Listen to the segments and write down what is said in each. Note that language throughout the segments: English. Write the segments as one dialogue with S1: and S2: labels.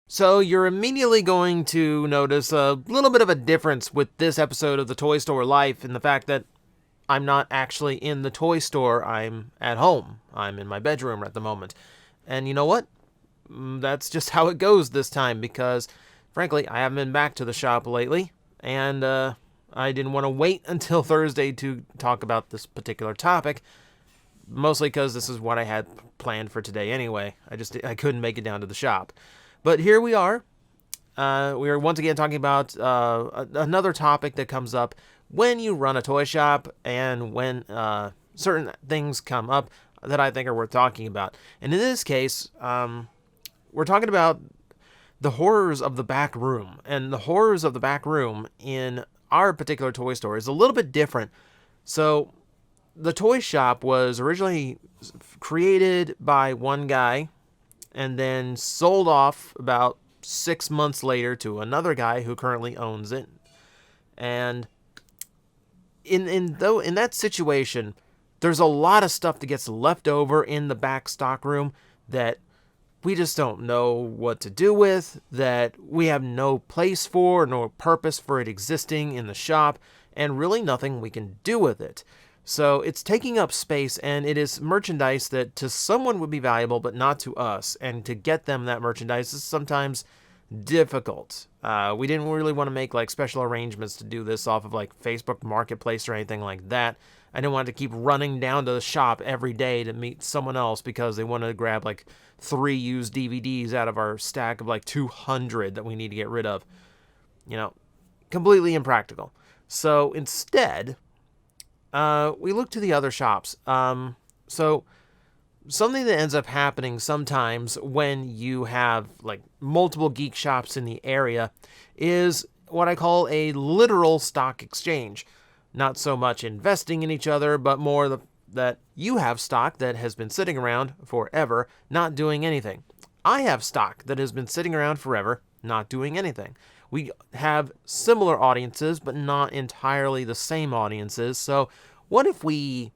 S1: So you're immediately going to notice a little bit of a difference with this episode of the Toy Store Life in the fact that I'm not actually in the toy store. I'm at home. I'm in my bedroom at the moment. And you know what? That's just how it goes this time because, frankly, I haven't been back to the shop lately. And I didn't want to wait until Thursday to talk about this particular topic. Mostly because this is what I had planned for today anyway. I couldn't make it down to the shop. But here we are. We are once again talking about another topic that comes up when you run a toy shop and when certain things come up that I think are worth talking about. And in this case, we're talking about the horrors of the back room. And the horrors of the back room in our particular toy store is a little bit different. So the toy shop was originally created by one guy and then sold off about 6 months later to another guy who currently owns it. And in that situation, there's a lot of stuff that gets left over in the back stock room that we just don't know what to do with, that we have no place for, no purpose for it existing in the shop, and really nothing we can do with it. So it's taking up space, and it is merchandise that to someone would be valuable, but not to us. And to get them that merchandise is sometimes difficult. We didn't really want to make like special arrangements to do this off of like Facebook Marketplace or anything like that. I didn't want to keep running down to the shop every day to meet someone else because they wanted to grab like 3 used DVDs out of our stack of like 200 that we need to get rid of. You know, completely impractical. So instead, we look to the other shops. So something that ends up happening sometimes when you have like multiple geek shops in the area is what I call a literal stock exchange. Not so much investing in each other, but more that you have stock that has been sitting around forever, not doing anything. I have stock that has been sitting around forever, not doing anything. We have similar audiences, but not entirely the same audiences. So what if we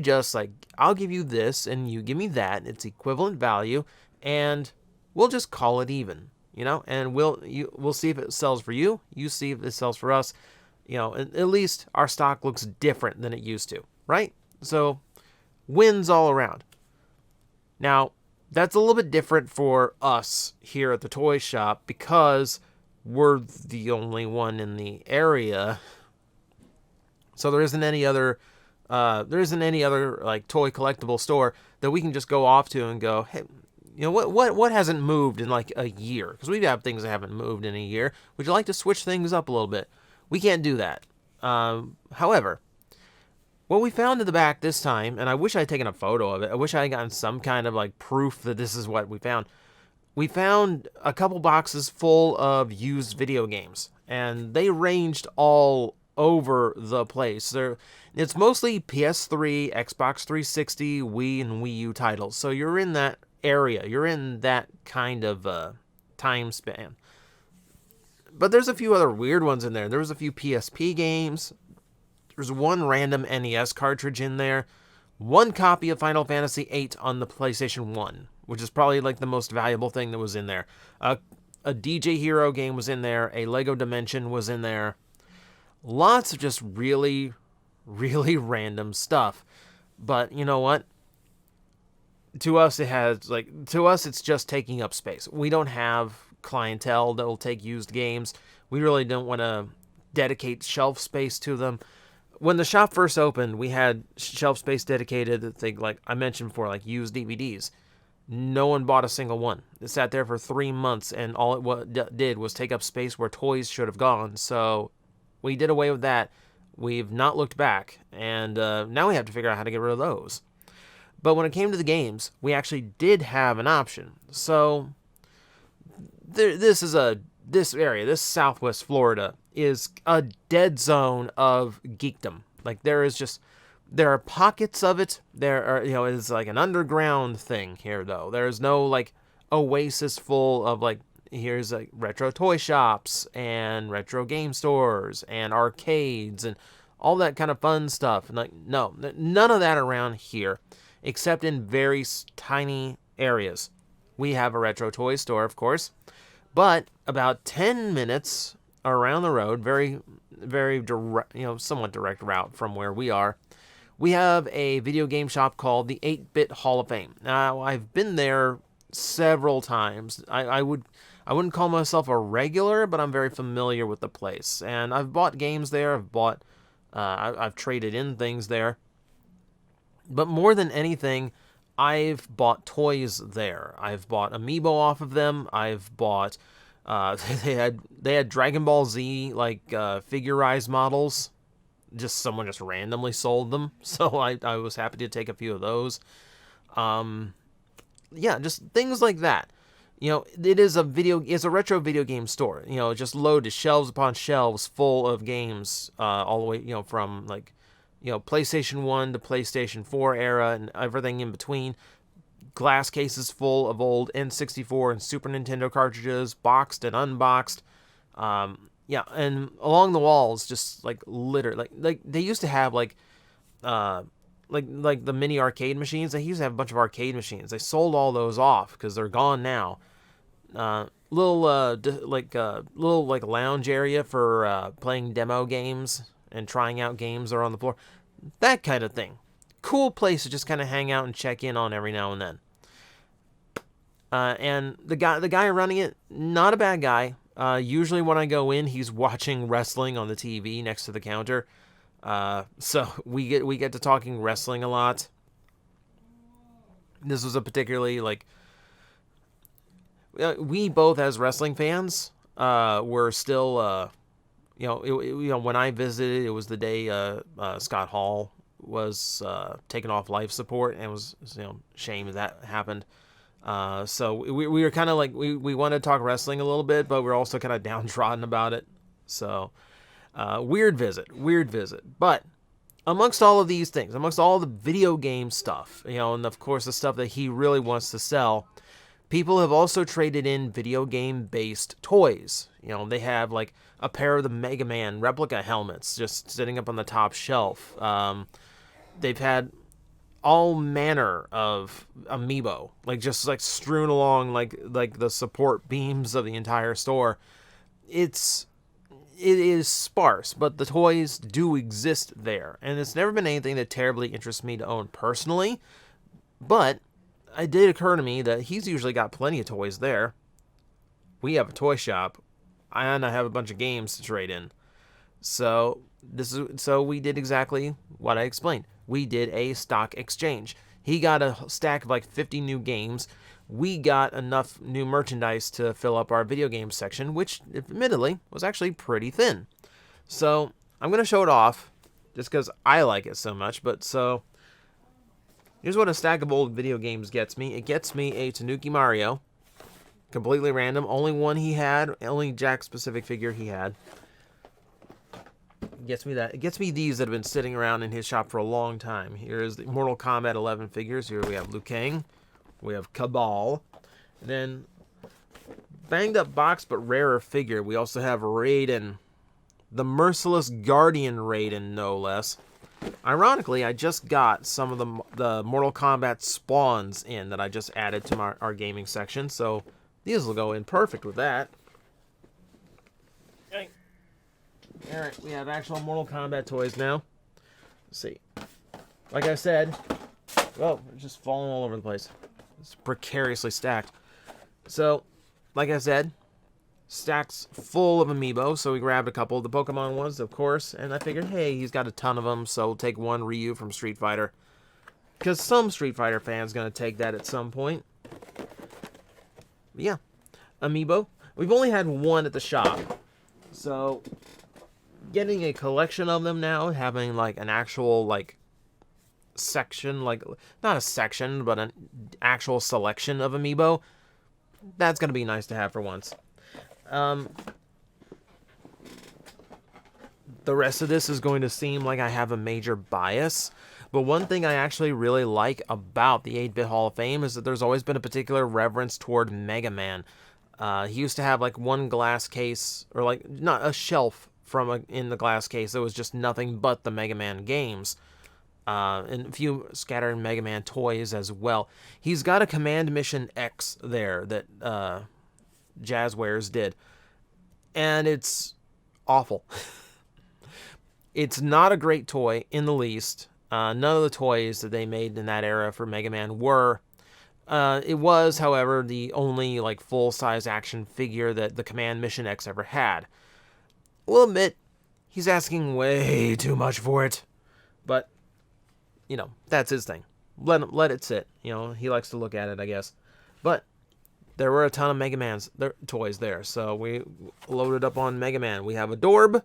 S1: just like, I'll give you this and you give me that, it's equivalent value, and we'll just call it even, and we'll see if it sells for you, you see if it sells for us, at least our stock looks different than it used to, right? So wins all around. Now, that's a little bit different for us here at the toy shop because we're the only one in the area. So there isn't any other like toy collectible store that we can just go off to and go, hey, what hasn't moved in like a year? Because we have things that haven't moved in a year. Would you like to switch things up a little bit? We can't do that. However, what we found in the back this time, and I wish I had taken a photo of it. I wish I had gotten some kind of like proof that this is what we found. We found a couple boxes full of used video games, and they ranged all over the place. It's mostly PS3, Xbox 360, Wii, and Wii U titles. So you're in that area. You're in that kind of time span. But there's a few other weird ones in there. There was a few PSP games. There's one random NES cartridge in there. One copy of Final Fantasy VIII on the PlayStation 1, which is probably like the most valuable thing that was in there. A DJ Hero game was in there. A Lego Dimension was in there. Lots of just really, really random stuff. But you know what? To us, it's just taking up space. We don't have clientele that will take used games. We really don't want to dedicate shelf space to them. When the shop first opened, we had shelf space dedicated to things like I mentioned before, like used DVDs. No one bought a single one. It sat there for 3 months, and all it did was take up space where toys should have gone. So we did away with that. We've not looked back, and now we have to figure out how to get rid of those. But when it came to the games, we actually did have an option. So this Southwest Florida is a dead zone of geekdom. Like there is just There are pockets of it. There are, it's like an underground thing here, though. There's no, like, oasis full of, like, here's, like, retro toy shops and retro game stores and arcades and all that kind of fun stuff. And, like, no, none of that around here, except in very tiny areas. We have a retro toy store, of course, but about 10 minutes around the road, very, very direct, somewhat direct route from where we are, we have a video game shop called the 8-Bit Hall of Fame. Now, I've been there several times. I wouldn't call myself a regular, but I'm very familiar with the place. And I've bought games there. I've traded in things there. But more than anything, I've bought toys there. I've bought Amiibo off of them. I've bought they had Dragon Ball Z like figurized models. Someone just randomly sold them, so I was happy to take a few of those. Yeah, just things like that. It's a retro video game store. Just loaded shelves upon shelves full of games, all the way, from like, PlayStation 1 to PlayStation 4 era and everything in between. Glass cases full of old N64 and Super Nintendo cartridges, boxed and unboxed. Yeah, and along the walls, just like litter, like they used to have like the mini arcade machines. They used to have a bunch of arcade machines. They sold all those off because they're gone now. Little lounge area for playing demo games and trying out games that are on the floor, that kind of thing. Cool place to just kind of hang out and check in on every now and then. And the guy running it, not a bad guy. Usually when I go in, he's watching wrestling on the TV next to the counter. So we get to talking wrestling a lot. This was a particularly we both as wrestling fans were still when I visited, it was the day Scott Hall was taken off life support, and it was shame that happened. So we were kind of like, we wanted to talk wrestling a little bit, but we're also kind of downtrodden about it. So, weird visit. But amongst all of these things, amongst all the video game stuff, and of course the stuff that he really wants to sell, people have also traded in video game based toys. They have like a pair of the Mega Man replica helmets just sitting up on the top shelf. They've had all manner of Amiibo, just strewn along like the support beams of the entire store. It is sparse, but the toys do exist there, and it's never been anything that terribly interests me to own personally. But it did occur to me that he's usually got plenty of toys there. We have a toy shop, and I have a bunch of games to trade in. So we did exactly what I explained. We did a stock exchange. He got a stack of 50 new games. We got enough new merchandise to fill up our video game section, which admittedly was actually pretty thin. So I'm going to show it off just because I like it so much. But so here's what a stack of old video games gets me. It gets me a Tanuki Mario. Completely random. Only one he had. Only Jack-specific figure he had. It gets me that. It gets me these that have been sitting around in his shop for a long time. Here's the Mortal Kombat 11 figures. Here we have Liu Kang. We have Cabal. And then, banged up box but rarer figure, we also have Raiden. The Merciless Guardian Raiden, no less. Ironically, I just got some of the Mortal Kombat spawns in that I just added to our gaming section, so these will go in perfect with that. Alright, we have actual Mortal Kombat toys now. Let's see. Like I said, it's just falling all over the place. It's precariously stacked. So, like I said, stacks full of Amiibo, so we grabbed a couple of the Pokemon ones, of course, and I figured, hey, he's got a ton of them, so we'll take one Ryu from Street Fighter. Because some Street Fighter fan's going to take that at some point. But yeah, Amiibo. We've only had one at the shop, so getting a collection of them now, having an actual section, not a section, but an actual selection of Amiibo, that's going to be nice to have for once. The rest of this is going to seem like I have a major bias, But one thing I actually really like about the 8-Bit Hall of Fame is that there's always been a particular reverence toward Mega Man. He used to have like one glass case, or like not a shelf in the glass case that was just nothing but the Mega Man games. And a few scattered Mega Man toys as well. He's got a Command Mission X there that Jazzwares did. And it's awful. It's not a great toy in the least. None of the toys that they made in that era for Mega Man were. It was, however, the only like full-size action figure that the Command Mission X ever had. We'll admit, he's asking way too much for it. But, you know, that's his thing. Let it sit. You know, he likes to look at it, I guess. But there were a ton of Mega Man's toys there, so we loaded up on Mega Man. We have a Dorb.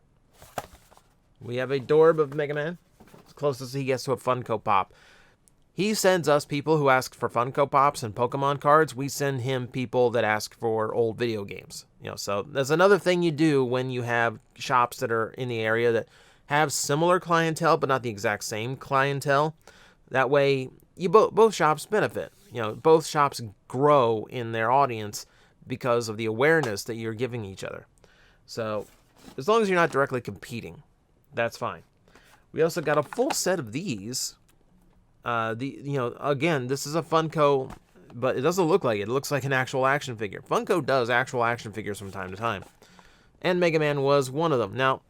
S1: We have a Dorb of Mega Man. As close as he gets to a Funko Pop. He sends us people who ask for Funko Pops and Pokemon cards. We send him people that ask for old video games. You know, so there's another thing you do when you have shops that are in the area that have similar clientele, but not the exact same clientele. That way, you both shops benefit. You know, both shops grow in their audience because of the awareness that you're giving each other. So, as long as you're not directly competing, that's fine. We also got a full set of these. Again, this is a Funko, but it doesn't look like it. It looks like an actual action figure. Funko does actual action figures from time to time, and Mega Man was one of them. Now,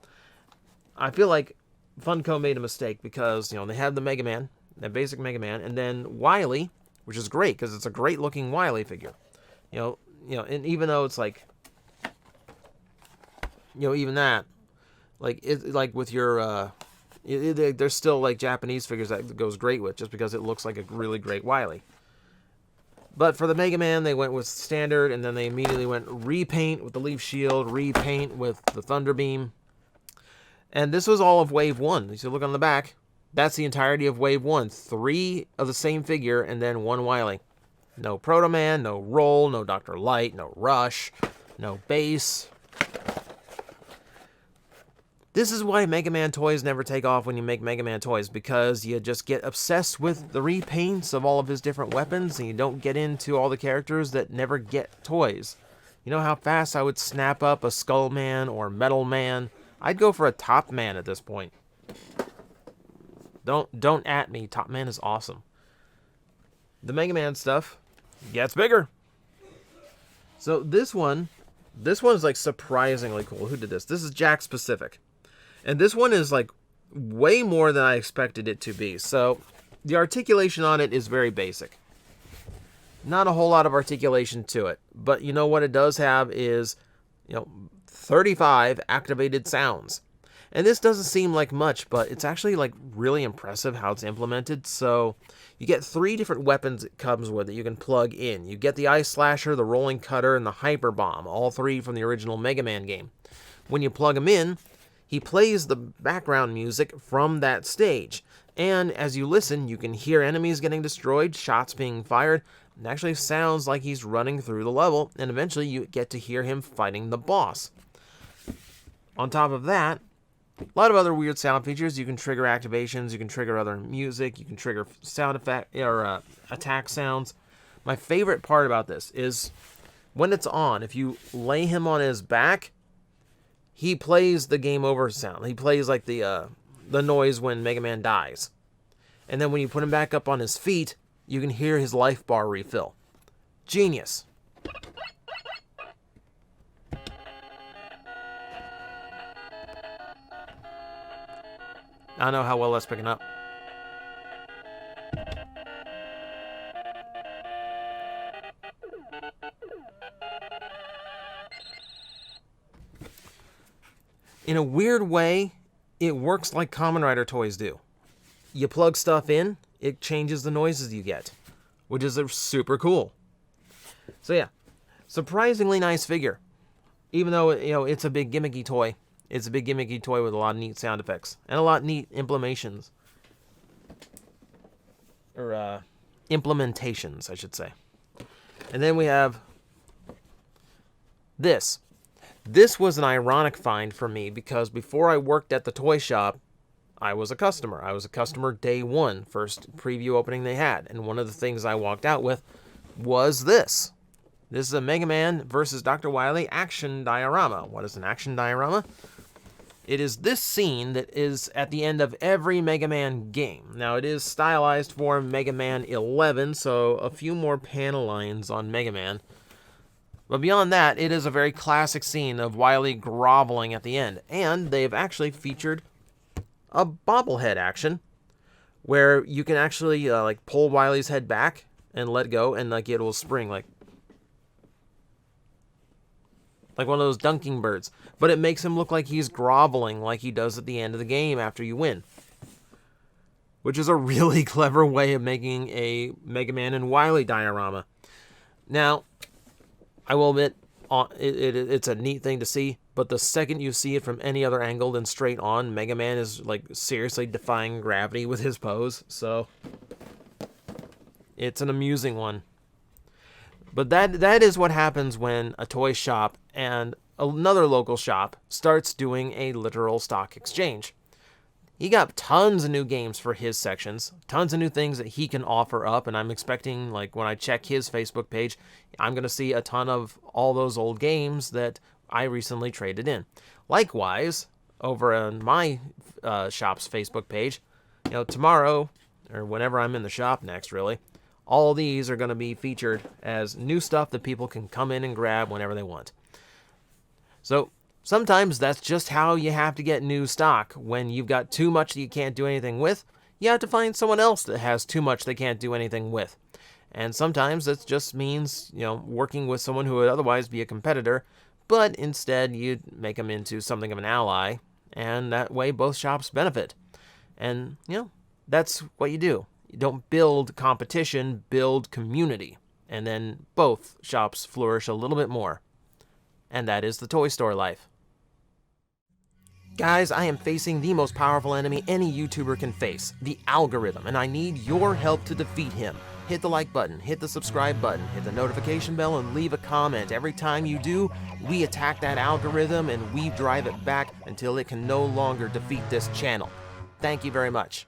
S1: I feel like Funko made a mistake because they had the Mega Man, the basic Mega Man, and then Wily, which is great because it's a great looking Wily figure. And even though it's like, even that, like it, like with your. There's still like Japanese figures that goes great with just because it looks like a really great Wily. But for the Mega Man, they went with standard, and then they immediately went repaint with the Leaf Shield, repaint with the Thunder Beam. And this was all of Wave 1. If you look on the back, that's the entirety of Wave 1. 3 of the same figure, and then 1 Wily. No Proto Man, no Roll, no Dr. Light, no Rush, no Bass. This is why Mega Man toys never take off when you make Mega Man toys, because you just get obsessed with the repaints of all of his different weapons, and you don't get into all the characters that never get toys. You know how fast I would snap up a Skull Man or Metal Man? I'd go for a Top Man at this point. Don't at me. Top Man is awesome. The Mega Man stuff gets bigger. So this one is like surprisingly cool. Who did this? This is Jack Specific. And this one is like way more than I expected it to be. So the articulation on it is very basic. Not a whole lot of articulation to it. But you know what it does have is, 35 activated sounds. And this doesn't seem like much, but it's actually like really impressive how it's implemented. So you get 3 different weapons it comes with that you can plug in. You get the Ice Slasher, the Rolling Cutter, and the Hyper Bomb. All 3 from the original Mega Man game. When you plug them in, he plays the background music from that stage. And as you listen, you can hear enemies getting destroyed, shots being fired. It actually sounds like he's running through the level, and eventually you get to hear him fighting the boss. On top of that, a lot of other weird sound features. You can trigger activations, you can trigger other music, you can trigger sound effect or attack sounds. My favorite part about this is when it's on, if you lay him on his back, he plays the game over sound. He plays like the noise when Mega Man dies. And then when you put him back up on his feet, you can hear his life bar refill. Genius. I don't know how well that's picking up. In a weird way, it works like Kamen Rider toys do. You plug stuff in, it changes the noises you get, which is super cool. So yeah, surprisingly nice figure. Even though, it's a big gimmicky toy. It's a big gimmicky toy with a lot of neat sound effects and a lot of neat implementations. Or implementations, I should say. And then we have this. This was an ironic find for me because before I worked at the toy shop, I was a customer. I was a customer day one, first preview opening they had. And one of the things I walked out with was this. This is a Mega Man versus Dr. Wily action diorama. What is an action diorama? It is this scene that is at the end of every Mega Man game. Now, it is stylized for Mega Man 11, so a few more panel lines on Mega Man. But beyond that, it is a very classic scene of Wily groveling at the end. And they've actually featured a bobblehead action where you can actually like pull Wily's head back and let go, and like it will spring like one of those dunking birds. But it makes him look like he's groveling like he does at the end of the game after you win. Which is a really clever way of making a Mega Man and Wily diorama. Now, I will admit, it's a neat thing to see, but the second you see it from any other angle than straight on, Mega Man is like seriously defying gravity with his pose, so it's an amusing one. But that is what happens when a toy shop and another local shop starts doing a literal stock exchange. He got tons of new games for his sections, tons of new things that he can offer up, and I'm expecting, like, when I check his Facebook page, I'm going to see a ton of all those old games that I recently traded in. Likewise, over on my shop's Facebook page, tomorrow, or whenever I'm in the shop next, really, all these are going to be featured as new stuff that people can come in and grab whenever they want. So, sometimes that's just how you have to get new stock. When you've got too much that you can't do anything with, you have to find someone else that has too much they can't do anything with. And sometimes it just means, working with someone who would otherwise be a competitor, but instead you make them into something of an ally, and that way both shops benefit. And, that's what you do. You don't build competition, build community. And then both shops flourish a little bit more. And that is the toy store life. Guys, I am facing the most powerful enemy any YouTuber can face, the algorithm, and I need your help to defeat him. Hit the like button, hit the subscribe button, hit the notification bell, and leave a comment. Every time you do, we attack that algorithm and we drive it back until it can no longer defeat this channel. Thank you very much.